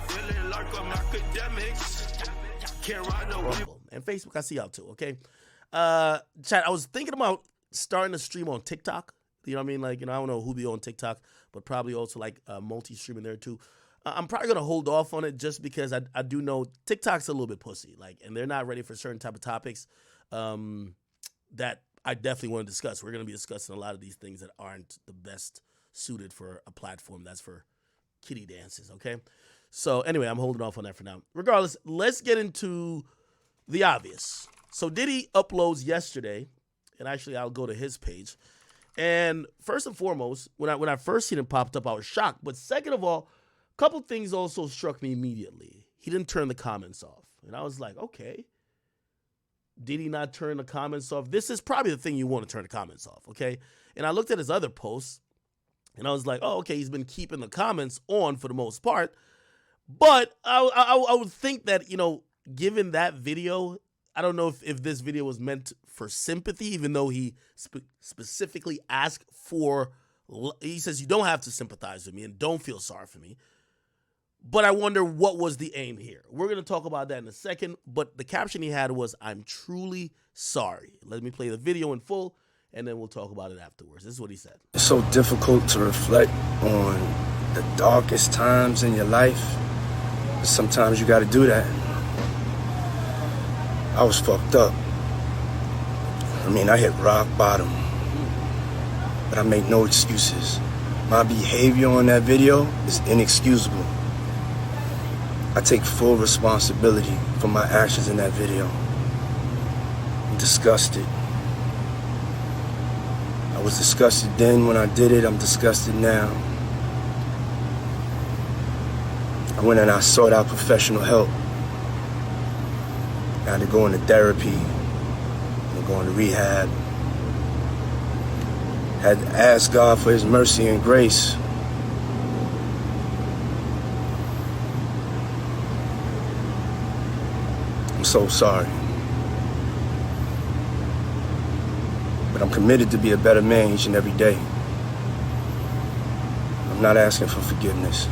feeling like I'm Akademiks. Can't ride no Rumble. And Facebook, I see y'all too, okay? Chat, I was thinking about starting to stream on TikTok. You know what I mean? Like, I don't know who be on TikTok, but probably also like multi-streaming there too. I'm probably going to hold off on it just because I do know TikTok's a little bit pussy. Like, and they're not ready for certain type of topics that I definitely want to discuss. We're going to be discussing a lot of these things that aren't the best suited for a platform that's for kiddie dances, okay? So anyway, I'm holding off on that for now. Regardless, let's get into the obvious. So Diddy uploads yesterday, and actually I'll go to his page. And first and foremost, when I first seen it popped up, I was shocked. But second of all, a couple things also struck me immediately. He didn't turn the comments off. And I was like, okay. Did he not turn the comments off? This is probably the thing you want to turn the comments off, okay? And I looked at his other posts, and I was like, oh, okay, he's been keeping the comments on for the most part. But I would think that, given that video, I don't know if this video was meant for sympathy, even though he specifically asked for, he says, you don't have to sympathize with me and don't feel sorry for me. But I wonder what was the aim here. We're going to talk about that in a second, but the caption he had was, I'm truly sorry. Let me play the video in full, and then we'll talk about it afterwards. This is what he said. It's so difficult to reflect on the darkest times in your life. But sometimes you got to do that. I was fucked up. I hit rock bottom. But I make no excuses. My behavior on that video is inexcusable. I take full responsibility for my actions in that video. I'm disgusted. I was disgusted then when I did it. I'm disgusted now. I went and I sought out professional help. I had to go into therapy, and go into rehab. Had to ask God for his mercy and grace. I'm so sorry. But I'm committed to be a better man each and every day. I'm not asking for forgiveness.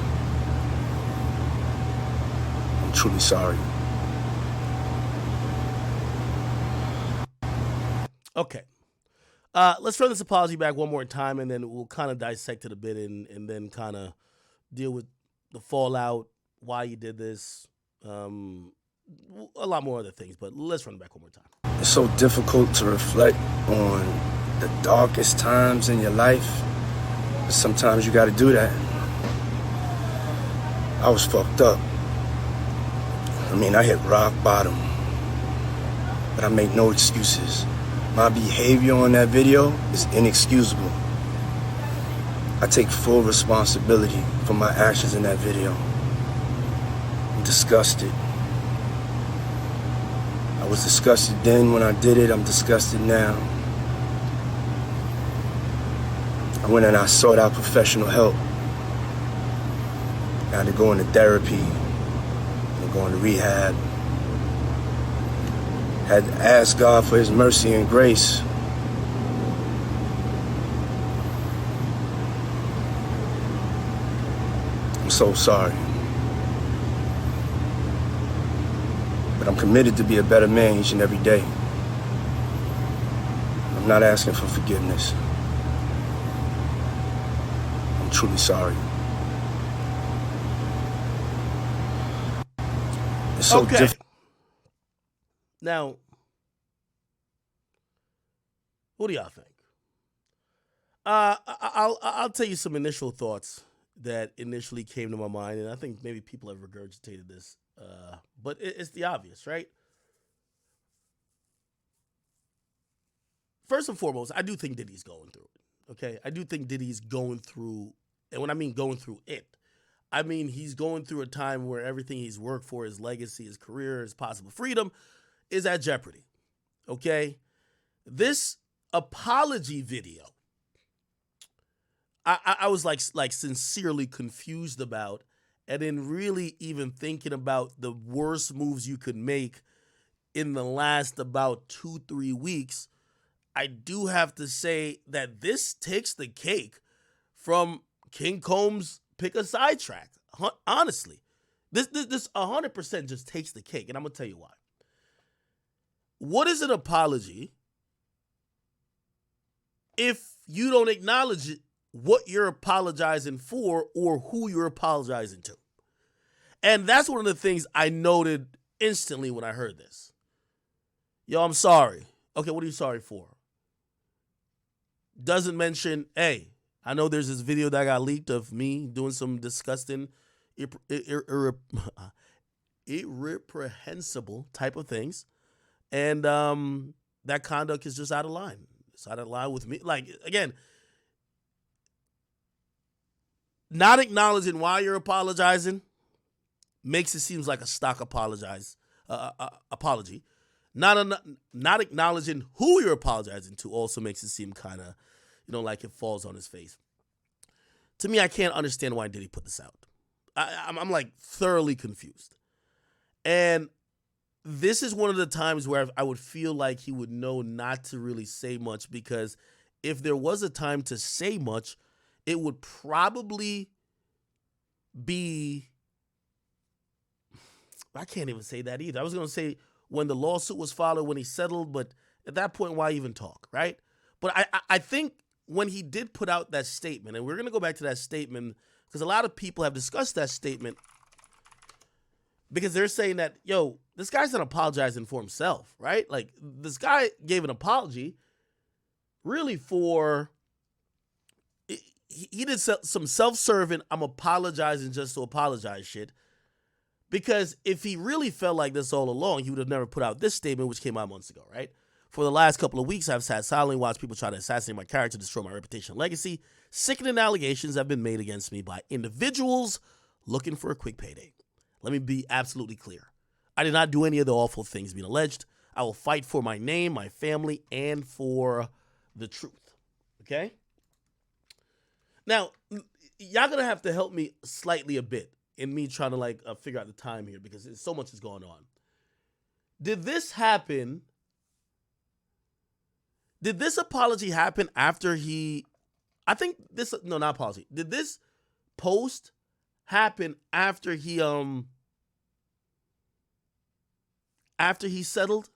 I'm truly sorry. Okay. Let's run this apology back one more time, and then we'll kind of dissect it a bit and then kind of deal with the fallout, why you did this, a lot more other things, but let's run it back one more time. It's so difficult to reflect on the darkest times in your life, but sometimes you got to do that. I was fucked up. I hit rock bottom, but I make no excuses. My behavior on that video is inexcusable. I take full responsibility for my actions in that video. I'm disgusted. I was disgusted then when I did it. I'm disgusted now. I went and I sought out professional help. I had to go into therapy, and go into rehab. Had to ask God for his mercy and grace. I'm so sorry. But I'm committed to be a better man each and every day. I'm not asking for forgiveness. I'm truly sorry. It's so Okay. difficult. Now, what do y'all think? I'll tell you some initial thoughts that initially came to my mind, and I think maybe people have regurgitated this, but it's the obvious, right? First and foremost, I do think Diddy's going through it, okay? I do think Diddy's going through, and when I mean going through it, I mean he's going through a time where everything he's worked for, his legacy, his career, his possible freedom, is at jeopardy, okay? This apology video, I was like sincerely confused about, and then really even thinking about the worst moves you could make in the last about 2-3 weeks. I do have to say that this takes the cake from King Combs' pick a sidetrack, honestly. This 100% just takes the cake, and I'm gonna tell you why. What is an apology if you don't acknowledge what you're apologizing for or who you're apologizing to? And that's one of the things I noted instantly when I heard this. Yo, I'm sorry. Okay, what are you sorry for? Doesn't mention, hey, I know there's this video that got leaked of me doing some disgusting, irreprehensible type of things. And that conduct is just out of line. It's out of line with me. Like, again, not acknowledging why you're apologizing makes it seem like a stock apology. Not acknowledging who you're apologizing to also makes it seem kind of, like it falls on his face. To me, I can't understand why Diddy put this out. I'm like thoroughly confused. And this is one of the times where I would feel like he would know not to really say much, because if there was a time to say much, it would probably be, I can't even say that either. I was going to say when the lawsuit was filed, when he settled, but at that point, why even talk, right? But I think when he did put out that statement, and we're going to go back to that statement because a lot of people have discussed that statement, because they're saying that, yo, this guy's not apologizing for himself, right? Like, this guy gave an apology really for, he did some self-serving, I'm apologizing just to apologize shit. Because if he really felt like this all along, he would have never put out this statement, which came out months ago, right? For the last couple of weeks, I've sat silently and watched people try to assassinate my character, destroy my reputation and legacy. Sickening allegations have been made against me by individuals looking for a quick payday. Let me be absolutely clear. I did not do any of the awful things being alleged. I will fight for my name, my family, and for the truth. Okay? Now, y'all gonna have to help me slightly a bit in me trying to figure out the time here, because so much is going on. Did this happen? Did this apology happen after he, not apology. Did this post happen after he settled?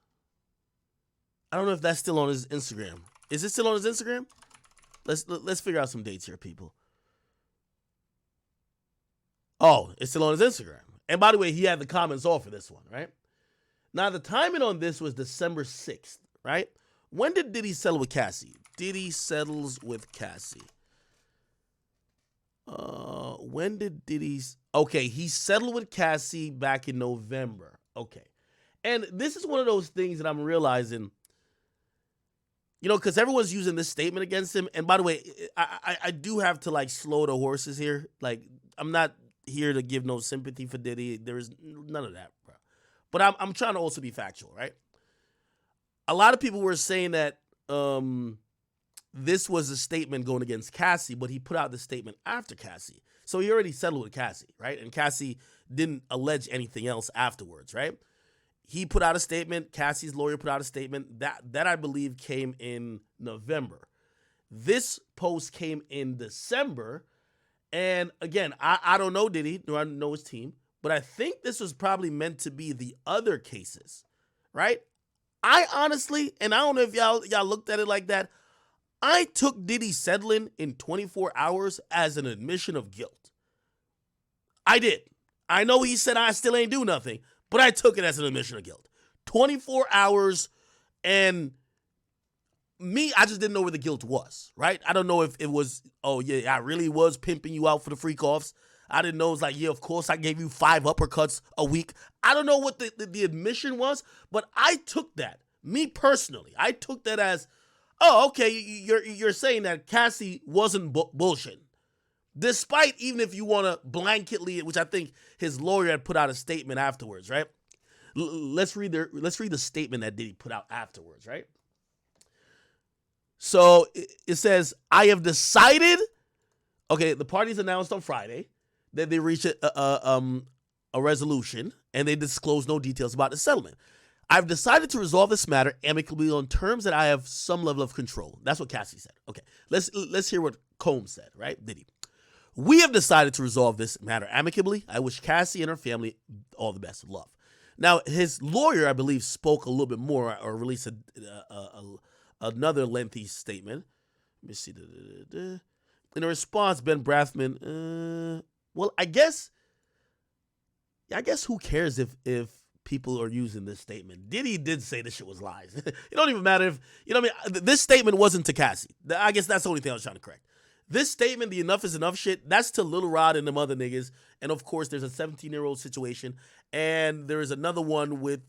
I don't know if that's still on his Instagram. Is it still on his Instagram? Let's figure out some dates here, people. Oh, it's still on his Instagram. And by the way, he had the comments off for this one, right? Now, the timing on this was December 6th, right? When did Diddy settle with Cassie? Diddy settles with Cassie. When did Diddy's... Okay, he settled with Cassie back in November. Okay. And this is one of those things that I'm realizing, because everyone's using this statement against him. And by the way, I do have to slow the horses here. I'm not here to give no sympathy for Diddy. There is none of that, bro. But I'm trying to also be factual, right? A lot of people were saying that this was a statement going against Cassie, but he put out the statement after Cassie. So he already settled with Cassie, right? And Cassie didn't allege anything else afterwards, right? He put out a statement. Cassie's lawyer put out a statement. That I believe came in November. This post came in December. And again, I don't know Diddy, nor I know his team, but I think this was probably meant to be the other cases, right? I honestly, and I don't know if y'all looked at it like that, I took Diddy settling in 24 hours as an admission of guilt. I did. I know he said I still ain't do nothing, but I took it as an admission of guilt. 24 hours, and me, I just didn't know where the guilt was, right? I don't know if it was, oh yeah, I really was pimping you out for the freak offs. I didn't know it was like, yeah, of course I gave you 5 uppercuts a week. I don't know what the admission was, but I took that. Me personally, I took that as, oh, okay, you're saying that Cassie wasn't bullshitting. Despite, even if you want to blanketly, which I think his lawyer had put out a statement afterwards, right? Let's read the statement that Diddy put out afterwards, right? So it says, I have decided, okay, the parties announced on Friday that they reached a resolution, and they disclosed no details about the settlement. I've decided to resolve this matter amicably on terms that I have some level of control. That's what Cassie said. Okay, let's hear what Combs said, right? Diddy. We have decided to resolve this matter amicably. I wish Cassie and her family all the best of love. Now, his lawyer, I believe, spoke a little bit more or released another lengthy statement. Let me see. In a response, Ben Brafman, well, I guess who cares if people are using this statement. Diddy did say this shit was lies. It don't even matter if, you know what I mean? This statement wasn't to Cassie. I guess that's the only thing I was trying to correct. This statement, the enough is enough shit, that's to Lil Rod and them other niggas. And of course, there's a 17-year-old situation. And there is another one with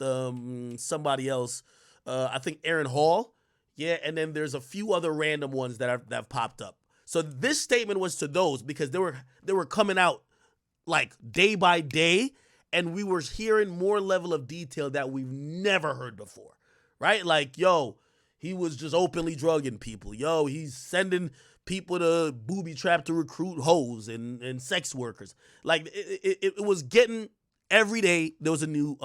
somebody else. I think Aaron Hall. Yeah, and then there's a few other random ones that have popped up. So this statement was to those because they were coming out like day by day, and we were hearing more level of detail that we've never heard before, right? Like, yo, he was just openly drugging people. Yo, he's sending people to booby trap to recruit hoes and sex workers. Like, it was getting, every day there was a new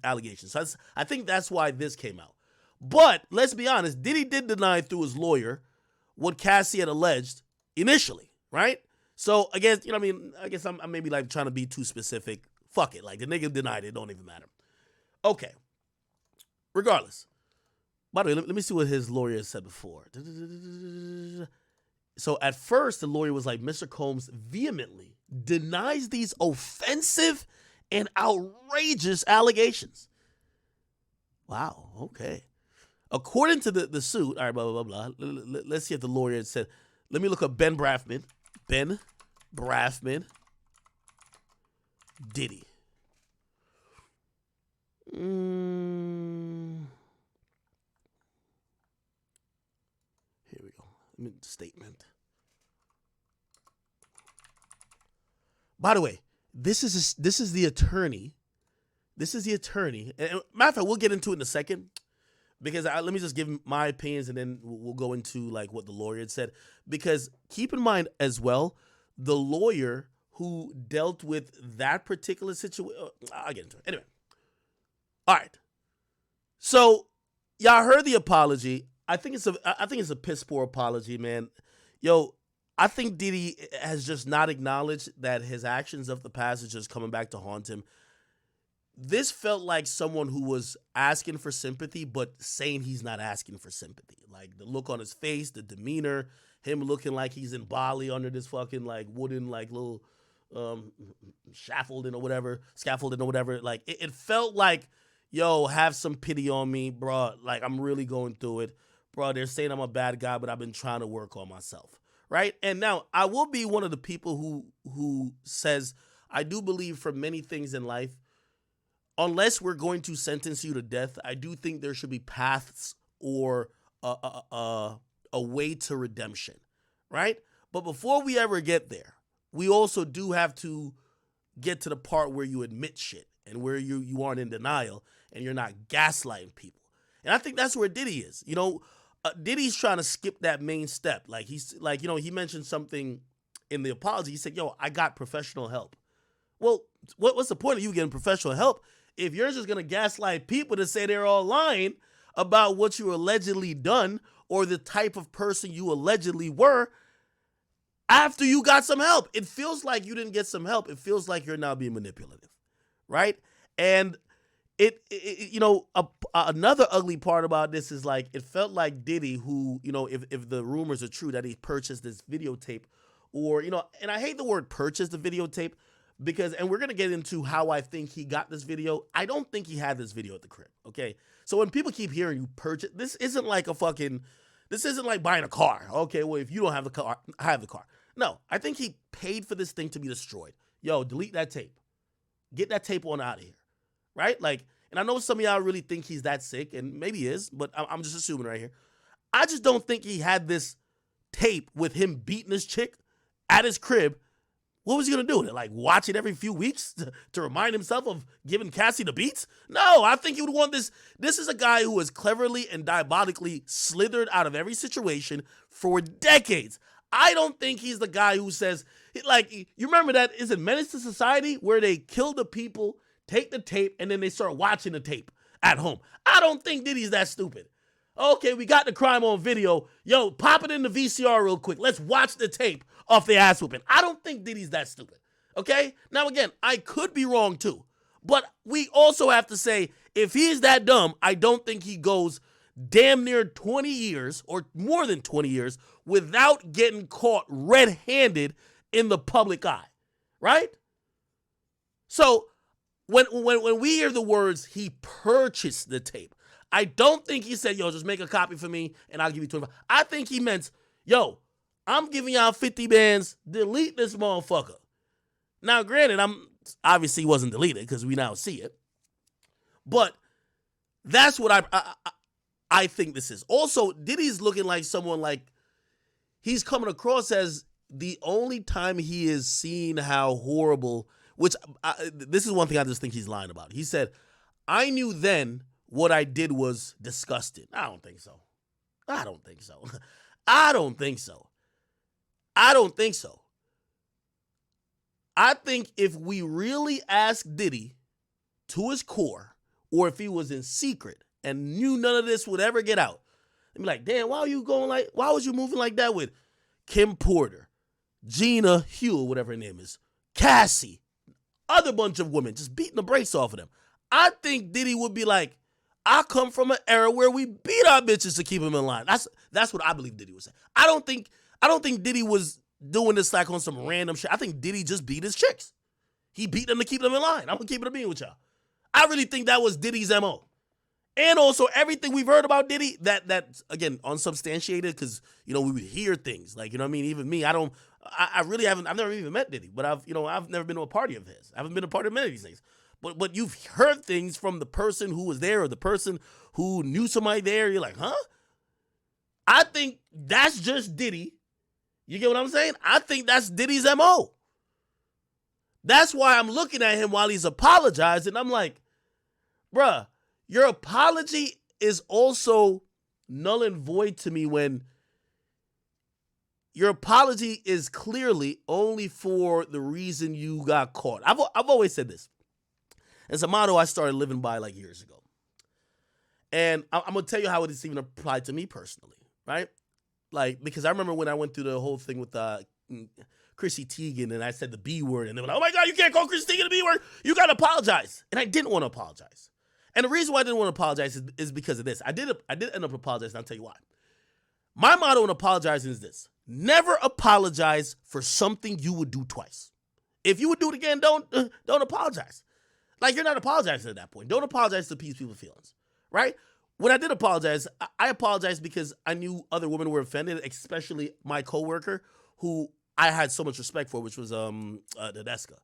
allegation. So I think that's why this came out. But let's be honest, Diddy did deny through his lawyer what Cassie had alleged initially, right? So I guess, you know what I mean? I guess I'm maybe like trying to be too specific. Fuck it. Like, the nigga denied it. Don't even matter. Okay. Regardless. By the way, let me see what his lawyer said before. So at first, the lawyer was like, Mr. Combs vehemently denies these offensive and outrageous allegations. Wow. Okay. According to the suit, all right, blah, blah, blah, blah. Let's see if the lawyer said, let me look up Ben Brafman. Ben Brafman. Diddy. Here we go. Statement. By the way, this is the attorney. This is the attorney. And matter of fact, we'll get into it in a second. Because let me just give my opinions and then we'll go into like what the lawyer had said. Because keep in mind as well, the lawyer who dealt with that particular situation. I'll get into it. Anyway. All right. So y'all heard the apology. I think it's a piss poor apology, man. Yo, I think Diddy has just not acknowledged that his actions of the past is just coming back to haunt him. This felt like someone who was asking for sympathy, but saying he's not asking for sympathy. Like the look on his face, the demeanor, him looking like he's in Bali under this fucking like wooden like little scaffolding or whatever. Like it felt like, yo, have some pity on me, bro. Like I'm really going through it, bro. They're saying I'm a bad guy, but I've been trying to work on myself, right? And now I will be one of the people who says I do believe for many things in life, unless we're going to sentence you to death, I do think there should be paths or a way to redemption, right? But before we ever get there, we also do have to get to the part where you admit shit and where you aren't in denial and you're not gaslighting people. And I think that's where Diddy is. You know, Diddy's trying to skip that main step. Like he's like, you know, he mentioned something in the apology. He said, yo, I got professional help. Well, what's the point of you getting professional help if you're just going to gaslight people to say they're all lying about what you allegedly done or the type of person you allegedly were after you got some help? It feels like you didn't get some help. It feels like you're now being manipulative, right? And it you know, another ugly part about this is like, it felt like Diddy, who, you know, if the rumors are true that he purchased this videotape or, you know, and I hate the word purchase the videotape, because, and we're going to get into how I think he got this video. I don't think he had this video at the crib, okay? So when people keep hearing you purchase, this isn't like buying a car. Okay, well, if you don't have the car, I have the car. No, I think he paid for this thing to be destroyed. Yo, delete that tape. Get that tape on out of here, right? Like, and I know some of y'all really think he's that sick, and maybe he is, but I'm just assuming right here. I just don't think he had this tape with him beating his chick at his crib. What was he going to do with it? Like, watch it every few weeks to remind himself of giving Cassie the beats? No, I think he would want this. This is a guy who has cleverly and diabolically slithered out of every situation for decades. I don't think he's the guy who says, like, you remember that, is it Menace to Society, where they kill the people, take the tape, and then they start watching the tape at home? I don't think Diddy's that stupid. Okay, we got the crime on video. Yo, pop it in the VCR real quick. Let's watch the tape off the ass whooping. I don't think Diddy's that stupid. Okay? Now, again, I could be wrong too. But we also have to say, if he's that dumb, I don't think he goes damn near 20 years or more than 20 years without getting caught red-handed in the public eye. Right? So, when we hear the words, he purchased the tape, I don't think he said, yo, just make a copy for me and I'll give you 25. I think he meant, yo, I'm giving y'all 50 bands, delete this motherfucker. Now, granted, obviously wasn't deleted because we now see it. But that's what I think this is. Also, Diddy's looking like someone like he's coming across as the only time he is seeing how horrible, which this is one thing I just think he's lying about. He said, I knew then what I did was disgusting. I don't think so. I don't think so. I don't think so. I don't think so. I think if we really asked Diddy to his core, or if he was in secret and knew none of this would ever get out, they'd be like, damn, why was you moving like that with Kim Porter, Gina Hugh, whatever her name is, Cassie, other bunch of women, just beating the brakes off of them. I think Diddy would be like, I come from an era where we beat our bitches to keep them in line. That's what I believe Diddy was saying. I don't think Diddy was doing this like on some random shit. I think Diddy just beat his chicks. He beat them to keep them in line. I'm gonna keep it a bean with y'all. I really think that was Diddy's MO. And also everything we've heard about Diddy, that again, unsubstantiated, because we would hear things. Like, you know what I mean? Even me, I really haven't, I've never even met Diddy, but I've never been to a party of his. I haven't been a part of many of these things. But you've heard things from the person who was there or the person who knew somebody there. You're like, huh? I think that's just Diddy. You get what I'm saying? I think that's Diddy's MO. That's why I'm looking at him while he's apologizing. I'm like, bruh, your apology is also null and void to me when your apology is clearly only for the reason you got caught. I've always said this. It's a motto I started living by like years ago. And I'm going to tell you how it's even applied to me personally, right? Like, because I remember when I went through the whole thing with Chrissy Teigen and I said the B word and they were like, oh my God, you can't call Chrissy Teigen the B word. You got to apologize. And I didn't want to apologize. And the reason why I didn't want to apologize is because of this. I did end up apologizing. I'll tell you why. My motto in apologizing is this. Never apologize for something you would do twice. If you would do it again, don't apologize. Like, you're not apologizing at that point. Don't apologize to appease people's feelings, right? When I did apologize, I apologized because I knew other women were offended, especially my coworker, who I had so much respect for, which was Nadeska.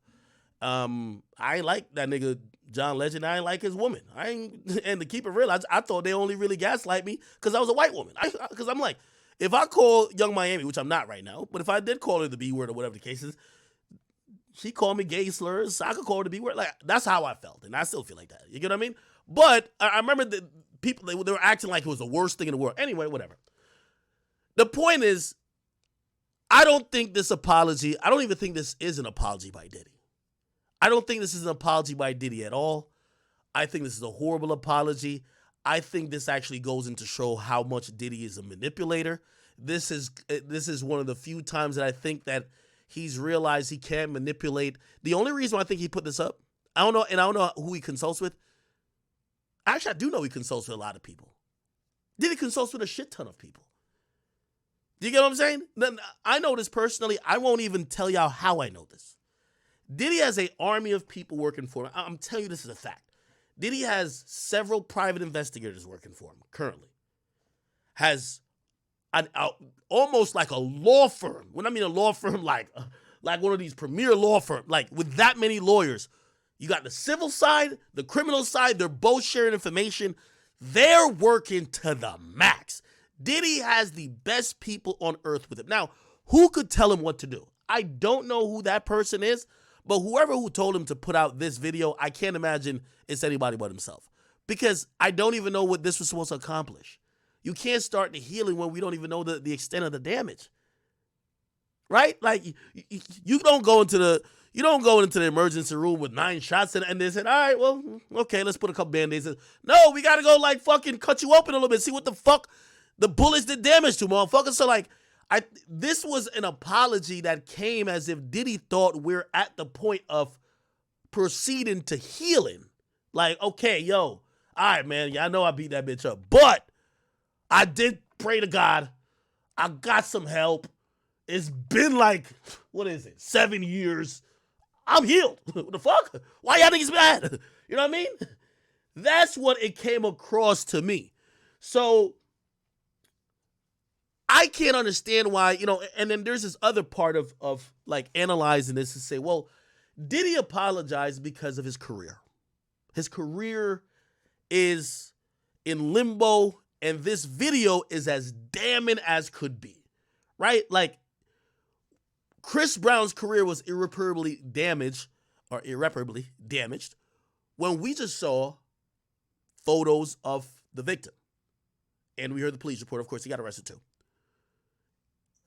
I ain't like that nigga John Legend. I ain't like his woman. And to keep it real, I thought they only really gaslight me because I was a white woman. Because I'm like, if I call Young Miami, which I'm not right now, but if I did call her the B word or whatever the case is, she called me gay slurs, so I could call her the B word. Like, that's how I felt, and I still feel like that. You get what I mean? But I remember the people, they were acting like it was the worst thing in the world. Anyway, whatever. The point is, I don't think this apology, I don't even think this is an apology by Diddy. I don't think this is an apology by Diddy at all. I think this is a horrible apology. I think this actually goes into show how much Diddy is a manipulator. This is one of the few times that I think that he's realized he can't manipulate. The only reason why I think he put this up, I don't know who he consults with. Actually, I do know he consults with a lot of people. Diddy consults with a shit ton of people. Do you get what I'm saying? Then I know this personally. I won't even tell y'all how I know this. Diddy has an army of people working for him. I'm telling you this is a fact. Diddy has several private investigators working for him currently. Has almost like a law firm. When I mean a law firm, like one of these premier law firms, like with that many lawyers. You got the civil side, the criminal side. They're both sharing information. They're working to the max. Diddy has the best people on earth with him. Now, who could tell him what to do? I don't know who that person is, but who told him to put out this video, I can't imagine it's anybody but himself. Because I don't even know what this was supposed to accomplish. You can't start the healing when we don't even know the extent of the damage. Right? Like, you don't go into You don't go into the emergency room with 9 shots and they said, all right, well, okay, let's put a couple Band-Aids in. No, we got to go like fucking cut you open a little bit, see what the fuck the bullets did damage to, motherfucker. So like, this was an apology that came as if Diddy thought we're at the point of proceeding to healing. Like, okay, yo, all right, man, yeah, I know I beat that bitch up, but I did pray to God. I got some help. It's been like, what is it, 7 years. I'm healed. What the fuck? Why y'all niggas mad? You know what I mean? That's what it came across to me. So I can't understand why, you know, and then there's this other part of like analyzing this to say, well, did he apologize because of his career? His career is in limbo, and this video is as damning as could be, right? Like, Chris Brown's career was irreparably damaged when we just saw photos of the victim. And we heard the police report. Of course, he got arrested too.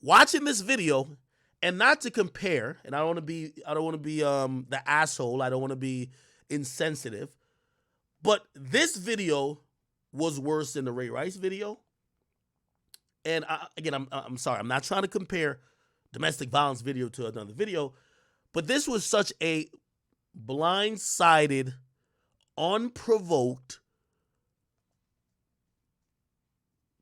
Watching this video, and not to compare, and I don't want to be the asshole. I don't want to be insensitive, but this video was worse than the Ray Rice video. And I'm sorry, I'm not trying to compare domestic violence video to another video, but this was such a blindsided, unprovoked,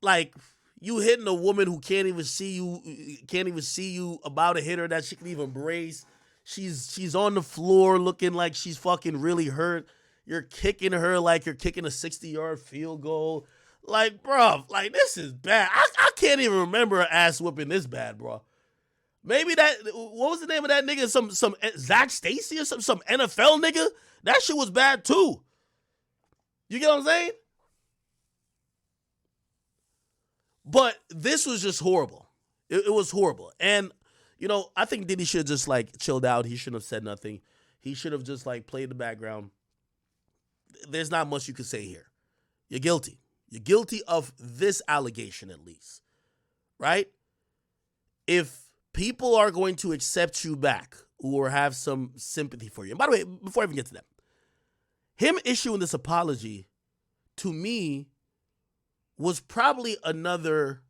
like, you hitting a woman who can't even see you about to hit her that she can even brace. She's on the floor looking like she's fucking really hurt. You're kicking her like you're kicking a 60-yard field goal. Like, bro, like, this is bad. I can't even remember an ass whooping this bad, bro. Maybe what was the name of that nigga? Some Zach Stacy or some NFL nigga? That shit was bad too. You get what I'm saying? But this was just horrible. It was horrible. And, you know, I think Diddy should have just, like, chilled out. He shouldn't have said nothing. He should have just, like, played the background. There's not much you could say here. You're guilty. You're guilty of this allegation, at least. Right? If people are going to accept you back or have some sympathy for you. And by the way, before I even get to that, him issuing this apology, to me, was probably another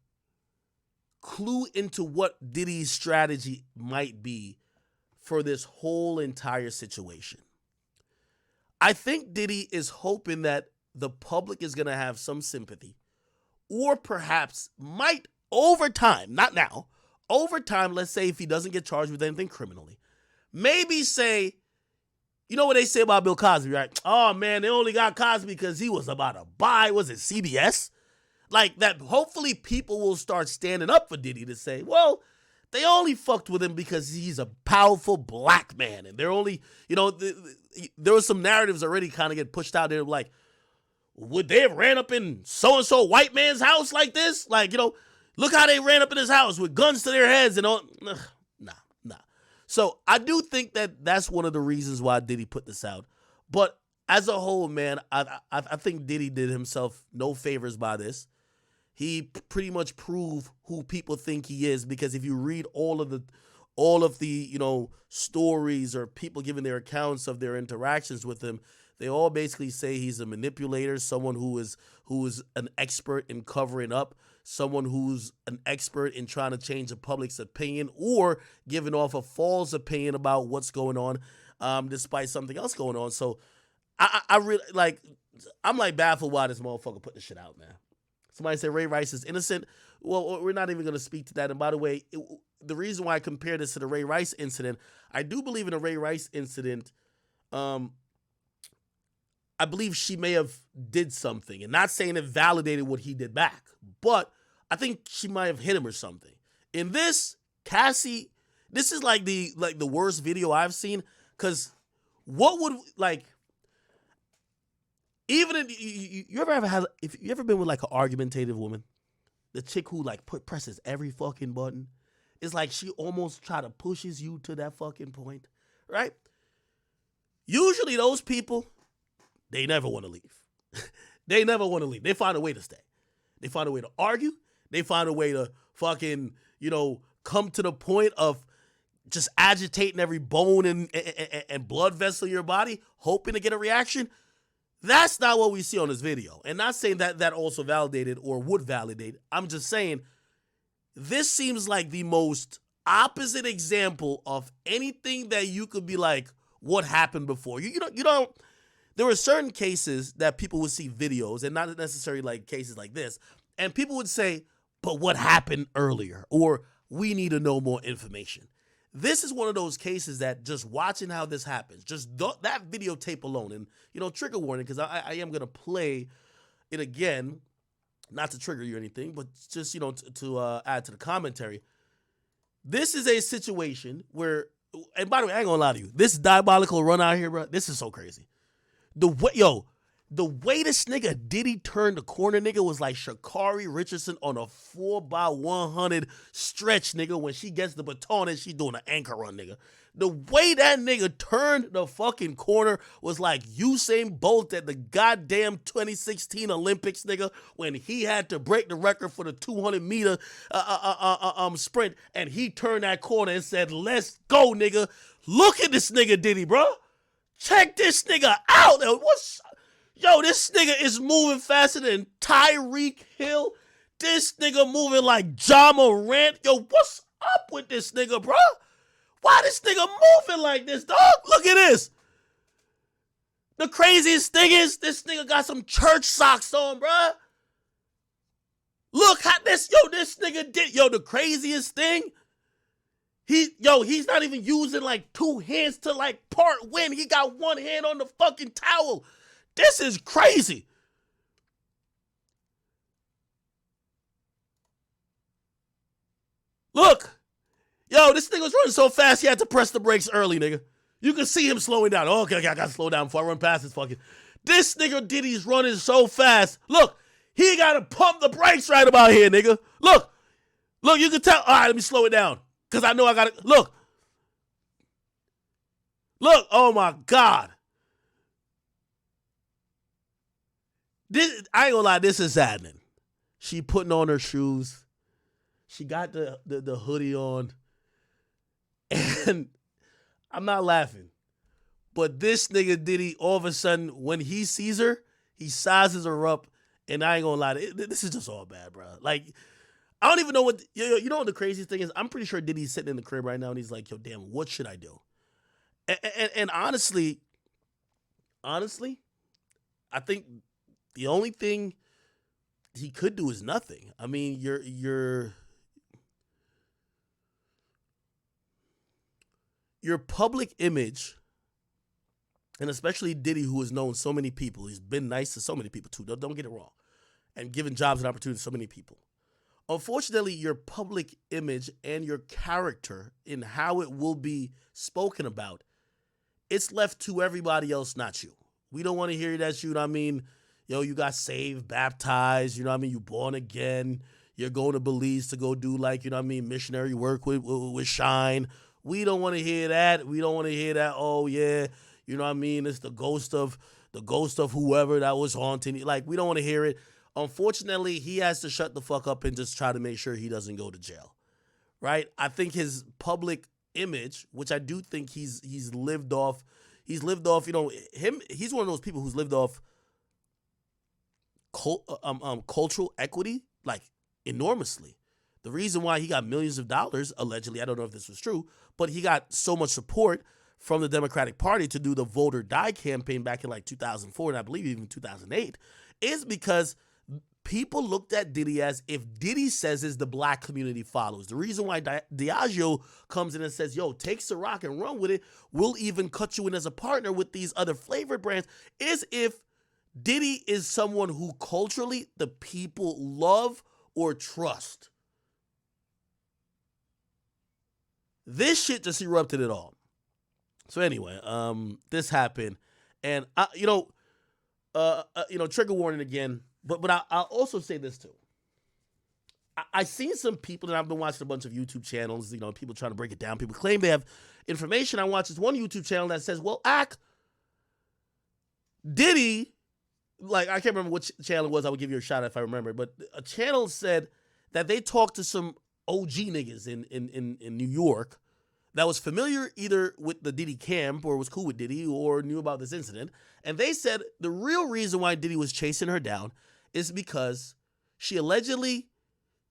clue into what Diddy's strategy might be for this whole entire situation. I think Diddy is hoping that the public is going to have some sympathy, or perhaps might over time, not now, over time, let's say if he doesn't get charged with anything criminally, maybe say, you know what they say about Bill Cosby, right? Oh man, they only got Cosby because he was about to buy, was it CBS? Like that, hopefully people will start standing up for Diddy to say, well, they only fucked with him because he's a powerful black man. And they're only, you know, there was some narratives already kind of get pushed out there like, would they have ran up in so-and-so white man's house like this? Like, you know, look how they ran up in his house with guns to their heads and all. Nah. So I do think that that's one of the reasons why Diddy put this out. But as a whole, man, I think Diddy did himself no favors by this. He pretty much proved who people think he is, because if you read all of the you know, stories or people giving their accounts of their interactions with him, they all basically say he's a manipulator, someone who is an expert in covering up, someone who's an expert in trying to change the public's opinion or giving off a false opinion about what's going on, despite something else going on. So I really, like, I'm like baffled why this motherfucker put this shit out, man. Somebody said Ray Rice is innocent. Well, we're not even going to speak to that. And by the way, the reason why I compare this to the Ray Rice incident, I do believe in a Ray Rice incident, I believe she may have did something, and not saying it validated what he did back, but I think she might have hit him or something. In this, Cassie, this is like the worst video I've seen, because what would, like, even if you ever been with like an argumentative woman, the chick who like presses every fucking button, it's like she almost try to pushes you to that fucking point, right? Usually those people, they never want to leave. They never want to leave. They find a way to stay. They find a way to argue. They find a way to fucking, you know, come to the point of just agitating every bone and blood vessel in your body, hoping to get a reaction. That's not what we see on this video. And not saying that also validated or would validate. I'm just saying this seems like the most opposite example of anything that you could be like, what happened before? You don't, there were certain cases that people would see videos, and not necessarily like cases like this, and people would say, but what happened earlier? Or we need to know more information. This is one of those cases that just watching how this happens, just that videotape alone, and, trigger warning, because I am going to play it again, not to trigger you or anything, but just, to add to the commentary. This is a situation where, and by the way, I ain't going to lie to you, this diabolical run out here, bro, this is so crazy. The way this nigga Diddy turned the corner, nigga, was like Sha'Carri Richardson on a 4x100 stretch, nigga, when she gets the baton and she doing an anchor run, nigga. The way that nigga turned the fucking corner was like Usain Bolt at the goddamn 2016 Olympics, nigga, when he had to break the record for the 200-meter sprint, and he turned that corner and said, let's go, nigga. Look at this nigga Diddy, bro. Check this nigga out. Yo, this nigga is moving faster than Tyreek Hill. This nigga moving like Ja Morant. Yo, what's up with this nigga, bro? Why this nigga moving like this, dog? Look at this. The craziest thing is this nigga got some church socks on, bro. Look how this nigga did. Yo, the craziest thing, he's not even using like two hands to like part wind. He got one hand on the fucking towel. This is crazy. Look. Yo, this nigga was running so fast he had to press the brakes early, nigga. You can see him slowing down. Oh, okay, I gotta slow down before I run past this fucking. This nigga Diddy's running so fast. Look, he gotta pump the brakes right about here, nigga. Look, you can tell. All right, let me slow it down. Because I know I gotta. Look, oh my God. I ain't gonna lie, this is saddening. She putting on her shoes. She got the hoodie on. And I'm not laughing. But this nigga Diddy, all of a sudden, when he sees her, he sizes her up. And I ain't gonna lie, this is just all bad, bro. Like, I don't even know what, you know what the craziest thing is? I'm pretty sure Diddy's sitting in the crib right now and he's like, yo, damn, what should I do? And honestly, I think the only thing he could do is nothing. I mean, your public image, and especially Diddy, who has known so many people, he's been nice to so many people too, don't get it wrong, and given jobs and opportunities to so many people. Unfortunately, your public image and your character in how it will be spoken about, it's left to everybody else, not you. We don't want to hear that you know what I mean, you got saved, baptized, you know what I mean, you born again, you're going to Belize to go do like, you know what I mean, missionary work with Shine. We don't want to hear that. We don't want to hear that, oh yeah, you know what I mean, it's the ghost of whoever that was haunting you. Like, we don't want to hear it. Unfortunately, he has to shut the fuck up and just try to make sure he doesn't go to jail. Right? I think his public image, which I do think he's lived off, he's one of those people who's lived off cultural equity, like, enormously. The reason why he got millions of dollars, allegedly, I don't know if this was true, but he got so much support from the Democratic Party to do the Vote or Die campaign back in like 2004, and I believe even 2008, is because people looked at Diddy as, if Diddy says is the black community follows. The reason why Diageo comes in and says, yo, take Ciroc and run with it, we'll even cut you in as a partner with these other flavored brands, is if Diddy is someone who culturally the people love or trust. This shit just erupted it all. So anyway, this happened, and trigger warning again. But I'll also say this too. I seen some people, and I've been watching a bunch of YouTube channels. People trying to break it down. People claim they have information. I watched this one YouTube channel that says, "Well, Diddy." Like, I can't remember which channel it was. I would give you a shout out if I remember. But a channel said that they talked to some OG niggas in New York that was familiar either with the Diddy camp or was cool with Diddy or knew about this incident. And they said the real reason why Diddy was chasing her down is because she allegedly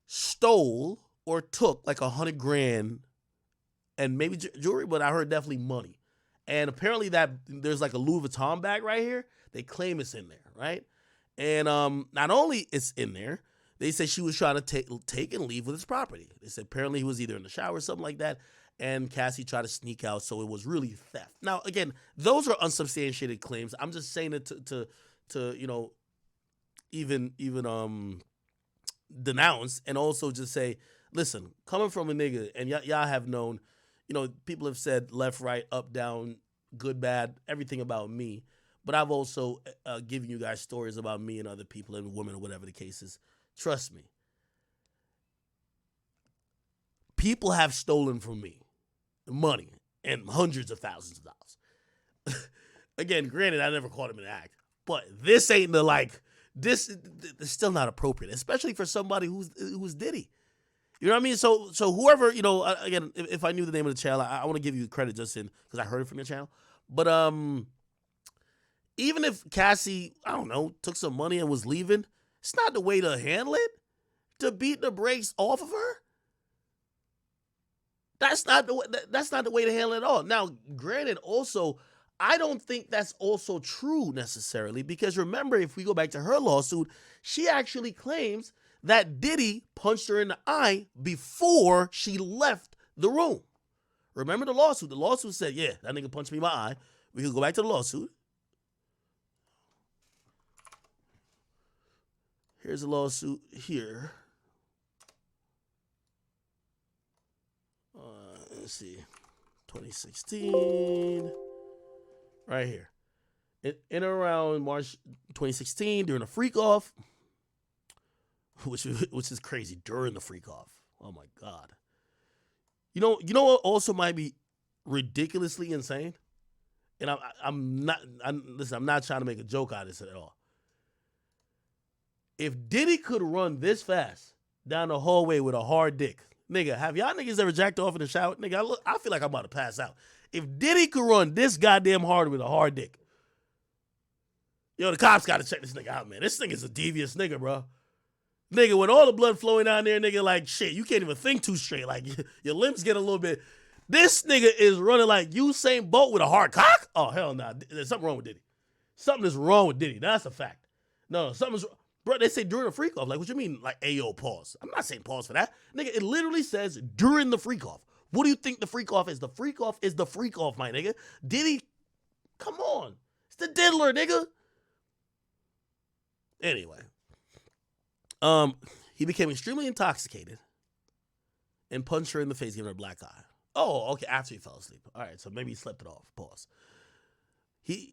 stole or took like $100,000 and maybe jewelry, but I heard definitely money. And apparently that there's like a Louis Vuitton bag right here. They claim it's in there, right? And not only it's in there, they said she was trying to take and leave with his property. They said apparently he was either in the shower or something like that, and Cassie tried to sneak out, so it was really theft. Now, again, those are unsubstantiated claims. I'm just saying it to you know, even denounce and also just say, listen, coming from a nigga, and y'all have known, you know, people have said left, right, up, down, good, bad, everything about me. But I've also given you guys stories about me and other people and women or whatever the case is. Trust me. People have stolen from me money and hundreds of thousands of dollars. Again, granted, I never caught him in the act. But this ain't the like, this is still not appropriate, especially for somebody who's Diddy. You know what I mean? So whoever, you know, again, if I knew the name of the channel, I want to give you credit just in because I heard it from your channel. But even if Cassie, I don't know, took some money and was leaving, it's not the way to handle it. To beat the brakes off of her. That's not the way to handle it at all. Now, granted, also, I don't think that's also true necessarily because remember, if we go back to her lawsuit, she actually claims that Diddy punched her in the eye before she left the room. Remember the lawsuit? The lawsuit said, yeah, that nigga punched me in my eye. We could go back to the lawsuit. Here's a lawsuit here. Let's see. 2016. Right here. In around March 2016, during a freak off, which is crazy, during the freak off. Oh my God. You know what also might be ridiculously insane? And I'm not trying to make a joke out of this at all. If Diddy could run this fast down the hallway with a hard dick, nigga, have y'all niggas ever jacked off in the shower? Nigga, I feel like I'm about to pass out. If Diddy could run this goddamn hard with a hard dick, yo, the cops got to check this nigga out, man. This nigga's a devious nigga, bro. Nigga, with all the blood flowing down there, nigga, like, shit, you can't even think too straight. Like, your limbs get a little bit. This nigga is running like Usain Bolt with a hard cock? Oh, hell no. Nah. There's something wrong with Diddy. Something is wrong with Diddy. That's a fact. No, something's wrong. Bro, they say during a freak off. Like, what you mean? Like, ayo, pause. I'm not saying pause for that. Nigga, it literally says during the freak off. What do you think the freak off is? The freak off is the freak off, my nigga. Diddy, come on. It's the diddler, nigga. Anyway. He became extremely intoxicated and punched her in the face, giving her a black eye. Oh, okay, after he fell asleep. All right, so maybe he slept it off. Pause.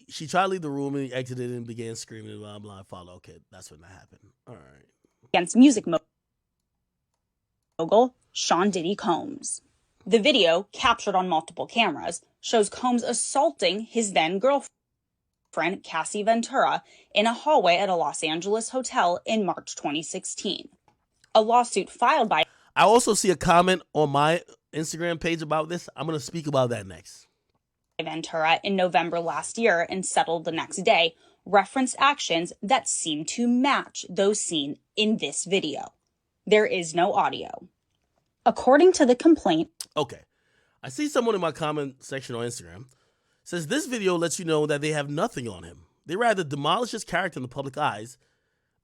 She tried to leave the room and he exited and began screaming, blah, blah, follow. Okay, that's when that happened. All right. Against music mogul Sean Diddy Combs. The video, captured on multiple cameras, shows Combs assaulting his then-girlfriend, Cassie Ventura, in a hallway at a Los Angeles hotel in March 2016. A lawsuit filed by... I also see a comment on my Instagram page about this. I'm going to speak about that next. Ventura in November last year and settled the next day, referenced actions that seem to match those seen in this video. There is no audio. According to the complaint... Okay. I see someone in my comment section on Instagram says this video lets you know that they have nothing on him. They rather demolish his character in the public eyes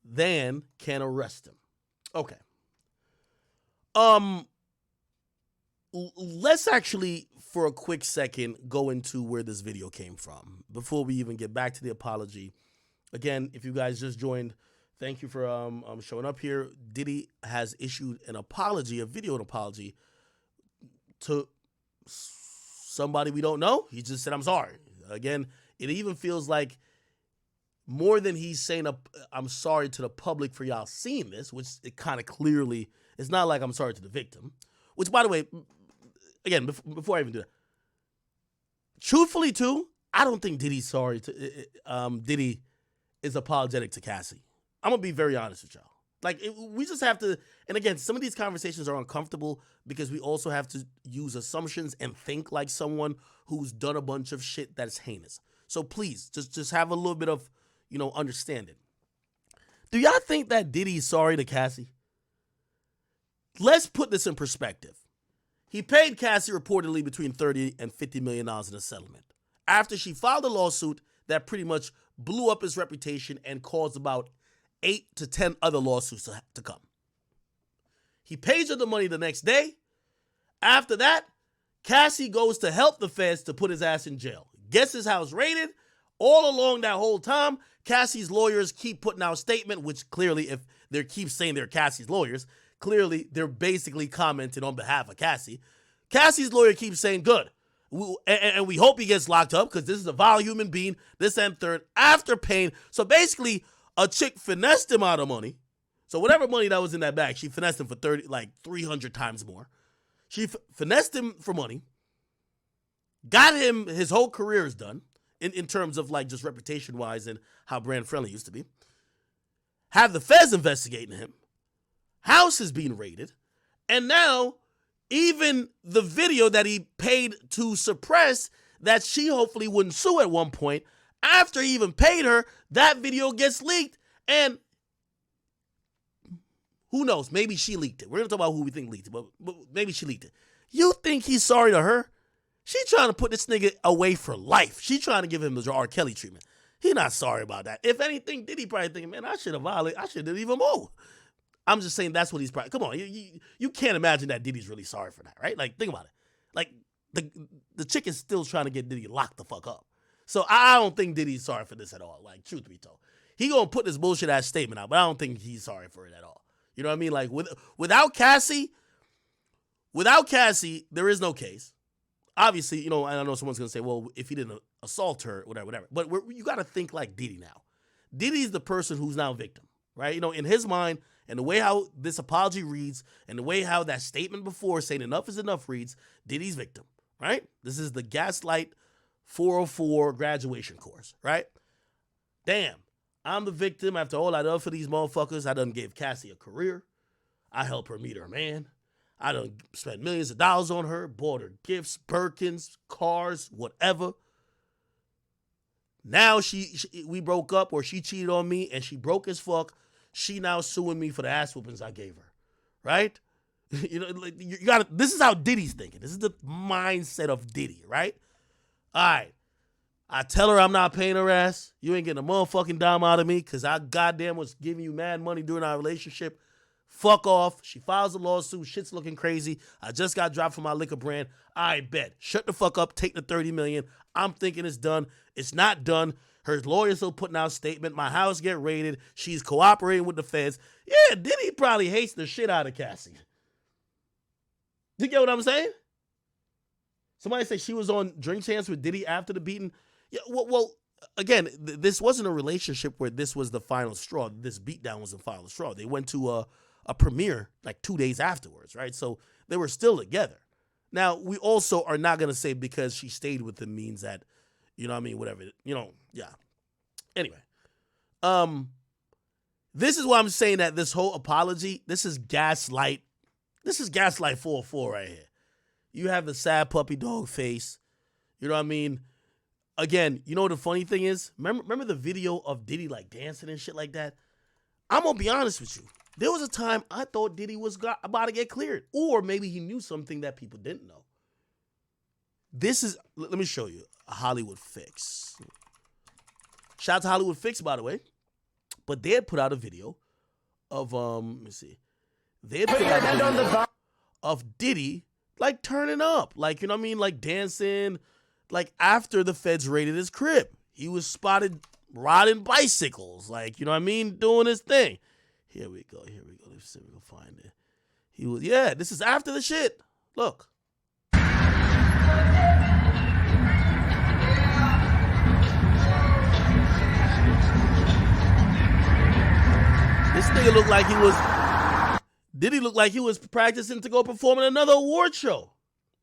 than can arrest him. Okay. Let's actually, for a quick second, go into where this video came from before we even get back to the apology. Again, if you guys just joined, thank you for showing up here. Diddy has issued an apology, a video apology, to somebody we don't know. He just said, I'm sorry. Again, it even feels like more than he's saying, I'm sorry to the public for y'all seeing this, which it kind of clearly, it's not like I'm sorry to the victim. Which, by the way, again, before I even do that, truthfully, too, I don't think Diddy's sorry to, Diddy is apologetic to Cassie. I'm going to be very honest with y'all. Like, we just have to, and again, some of these conversations are uncomfortable because we also have to use assumptions and think like someone who's done a bunch of shit that's heinous. So please, just have a little bit of, understanding. Do y'all think that Diddy's sorry to Cassie? Let's put this in perspective. He paid Cassie reportedly between $30 and $50 million in a settlement after she filed a lawsuit that pretty much blew up his reputation and caused about 8 to 10 other lawsuits to come. He pays her the money the next day. After that, Cassie goes to help the feds to put his ass in jail. Gets his house raided. All along that whole time, Cassie's lawyers keep putting out statement, which clearly, if they keep saying they're Cassie's lawyers, clearly they're basically commenting on behalf of Cassie. Cassie's lawyer keeps saying, good. And we hope he gets locked up because this is a vile human being, this and third, after paying. So basically, a chick finessed him out of money. So whatever money that was in that bag, she finessed him for 300 times more. She finessed him for money, got him, his whole career is done in terms of like just reputation-wise and how brand-friendly he used to be. Have the feds investigating him. House is being raided. And now, even the video that he paid to suppress that she hopefully wouldn't sue at one point, after he even paid her, that video gets leaked. And who knows? Maybe she leaked it. We're going to talk about who we think leaked it, but maybe she leaked it. You think he's sorry to her? She trying to put this nigga away for life. She trying to give him the R. Kelly treatment. He not sorry about that. If anything, Diddy probably thinking, man, I should have violated. I should have done even more. I'm just saying that's what he's probably. Come on, you can't imagine that Diddy's really sorry for that, right? Like, think about it. Like, the chick is still trying to get Diddy locked the fuck up. So I don't think Diddy's sorry for this at all. Like, truth be told, he gonna put this bullshit ass statement out, but I don't think he's sorry for it at all. You know what I mean? Like, without Cassie, there is no case. Obviously, and I know someone's gonna say, well, if he didn't assault her, whatever. But you got to think like Diddy now. Diddy's the person who's now victim, right? In his mind, and the way how this apology reads, and the way how that statement before saying enough is enough reads, Diddy's victim, right? This is the Gaslight 404 graduation course, right? Damn, I'm the victim after all I done for these motherfuckers. I done gave Cassie a career. I helped her meet her man. I done spent millions of dollars on her, bought her gifts, Birkins, cars, whatever. Now we broke up, or she cheated on me and she broke as fuck. She now suing me for the ass whoopings I gave her, right? You got to. This is how Diddy's thinking. This is the mindset of Diddy, right? All right. I tell her I'm not paying her ass. You ain't getting a motherfucking dime out of me because I goddamn was giving you mad money during our relationship. Fuck off. She files a lawsuit. Shit's looking crazy. I just got dropped from my liquor brand. I bet. Shut the fuck up. Take the $30 million. I'm thinking it's done. It's not done. Her lawyer's still putting out a statement. My house get raided. She's cooperating with the feds. Yeah, Diddy probably hates the shit out of Cassie. You get what I'm saying? Somebody say she was on Drink Champs with Diddy after the beating. Yeah, well, again, this wasn't a relationship where this was the final straw. This beatdown was the final straw. They went to a premiere like 2 days afterwards, right? So they were still together. Now, we also are not going to say because she stayed with him means that, whatever, yeah. Anyway, this is why I'm saying that this whole apology, this is Gaslight 404 right here. You have the sad puppy dog face. You know what I mean? Again, the funny thing is, remember the video of Diddy like dancing and shit like that? I'm going to be honest with you. There was a time I thought Diddy was about to get cleared. Or maybe he knew something that people didn't know. Let me show you a Hollywood fix. Shout out to Hollywood Fix, by the way. But they had put out a video of, let me see. They had put out a video of Diddy, like, turning up. Like, like dancing, like, after the feds raided his crib. He was spotted riding bicycles, like, doing his thing. Here we go. Let's see if we can find it. This is after the shit. Look. This nigga looked like Diddy looked like he was practicing to go perform in another award show.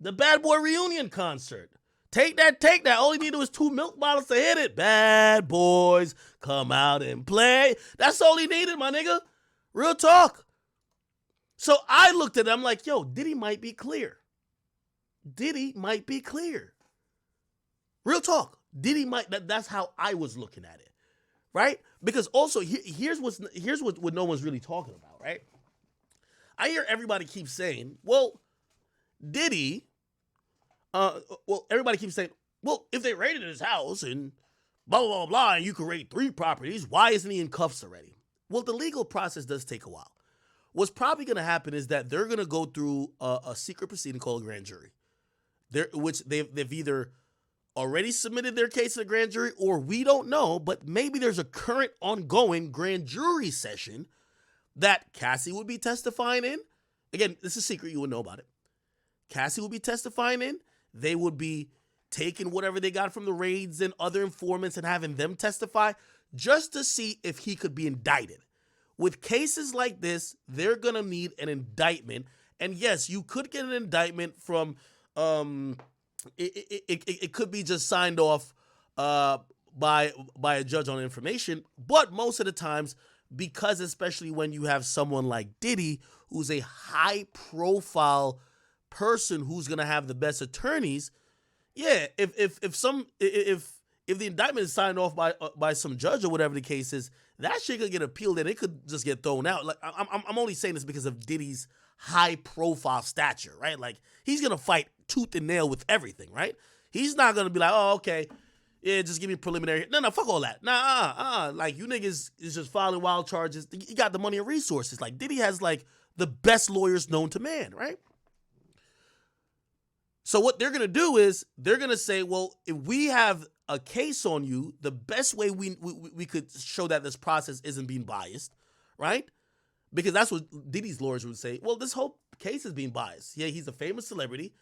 The Bad Boy reunion concert. Take that. All he needed was 2 milk bottles to hit it. Bad boys, come out and play. That's all he needed, my nigga. Real talk. So I looked at it, I'm like, yo, Diddy might be clear. Diddy might be clear. Real talk. Diddy might, that's how I was looking at it. Right? Because also, here's what no one's really talking about, right? I hear everybody keep saying, well, Diddy, everybody keeps saying, well, if they raided his house and blah, blah, blah, blah, and you could raid 3 properties, why isn't he in cuffs already? Well, the legal process does take a while. What's probably going to happen is that they're going to go through a secret proceeding called a grand jury, which they've either already submitted their case to the grand jury, or we don't know, but maybe there's a current ongoing grand jury session that Cassie would be testifying in. Again, this is secret, you wouldn't know about it. Cassie would be testifying in. They would be taking whatever they got from the raids and other informants and having them testify just to see if he could be indicted. With cases like this, they're going to need an indictment. And yes, you could get an indictment from, it could be just signed off by a judge on information. But most of the times, because especially when you have someone like Diddy, who's a high profile person who's going to have the best attorneys, yeah, if the indictment is signed off by some judge or whatever the case is, that shit could get appealed and it could just get thrown out. Like I'm only saying this because of Diddy's high profile stature, right? Like he's gonna fight tooth and nail with everything, right? He's not gonna be like, oh, okay, yeah, just give me preliminary. No, fuck all that. Nah, like you niggas is just filing wild charges. You got the money and resources. Like Diddy has like the best lawyers known to man, right? So what they're gonna do is they're gonna say, well, if we have a case on you, the best way we could show that this process isn't being biased, right? Because that's what Diddy's lawyers would say. Well, this whole case is being biased. Yeah, he's a famous celebrity.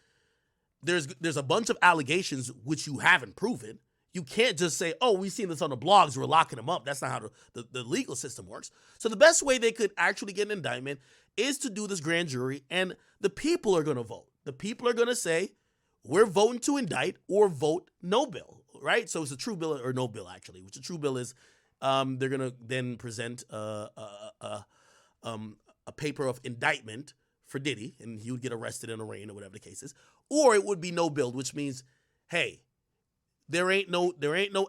There's a bunch of allegations which you haven't proven. You can't just say, oh, we've seen this on the blogs, we're locking him up. That's not how the legal system works. So the best way they could actually get an indictment is to do this grand jury, and the people are going to vote. The people are going to say, we're voting to indict or vote no bill, right? So it's a true bill or no bill, actually, which a true bill is they're going to then present a paper of indictment for Diddy, and he would get arrested and arraigned or whatever the case is. Or it would be no bill, which means, hey, there ain't no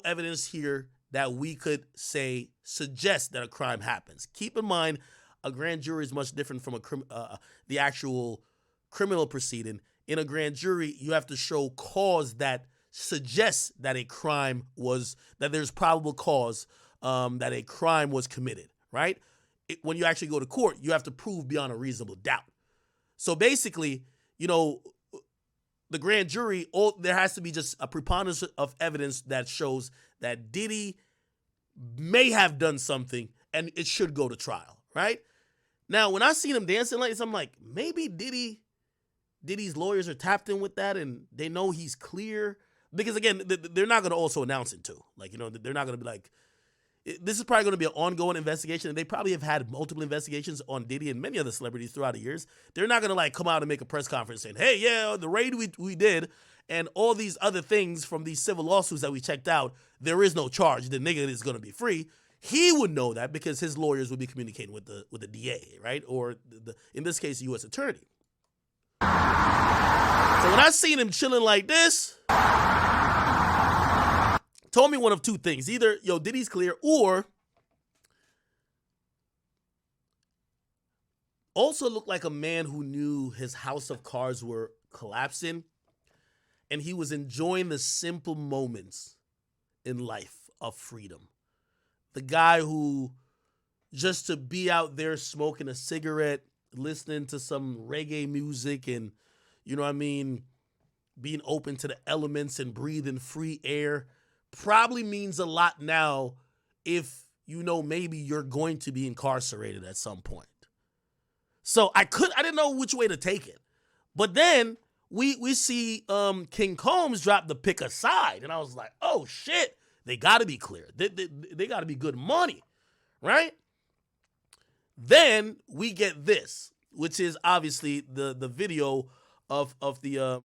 evidence here that we could suggest that a crime happens. Keep in mind, a grand jury is much different from the actual criminal proceeding. In a grand jury, you have to show cause that suggests that that there's probable cause that a crime was committed, right? When you actually go to court, you have to prove beyond a reasonable doubt. So basically, the grand jury, there has to be just a preponderance of evidence that shows that Diddy may have done something and it should go to trial, right? Now, when I seen him dancing like this, I'm like, maybe Diddy's lawyers are tapped in with that and they know he's clear. Because again, they're not going to also announce it too. Like, they're not going to be like, this is probably going to be an ongoing investigation. And they probably have had multiple investigations on Diddy and many other celebrities throughout the years. They're not going to like come out and make a press conference saying, hey, yeah, the raid we did and all these other things from these civil lawsuits that we checked out, there is no charge. The nigga is going to be free. He would know that because his lawyers would be communicating with the DA, right? Or in this case, the U.S. attorney. So when I seen him chilling like this, told me one of two things. Either, Diddy's clear, or also looked like a man who knew his house of cards were collapsing and he was enjoying the simple moments in life of freedom. The guy who, just to be out there smoking a cigarette, listening to some reggae music and, being open to the elements and breathing free air probably means a lot now if maybe you're going to be incarcerated at some point. So I didn't know which way to take it. But then we see King Combs drop the pick aside, and I was like, oh shit, they gotta be clear. They gotta be good money, right? Then we get this, which is obviously the video of the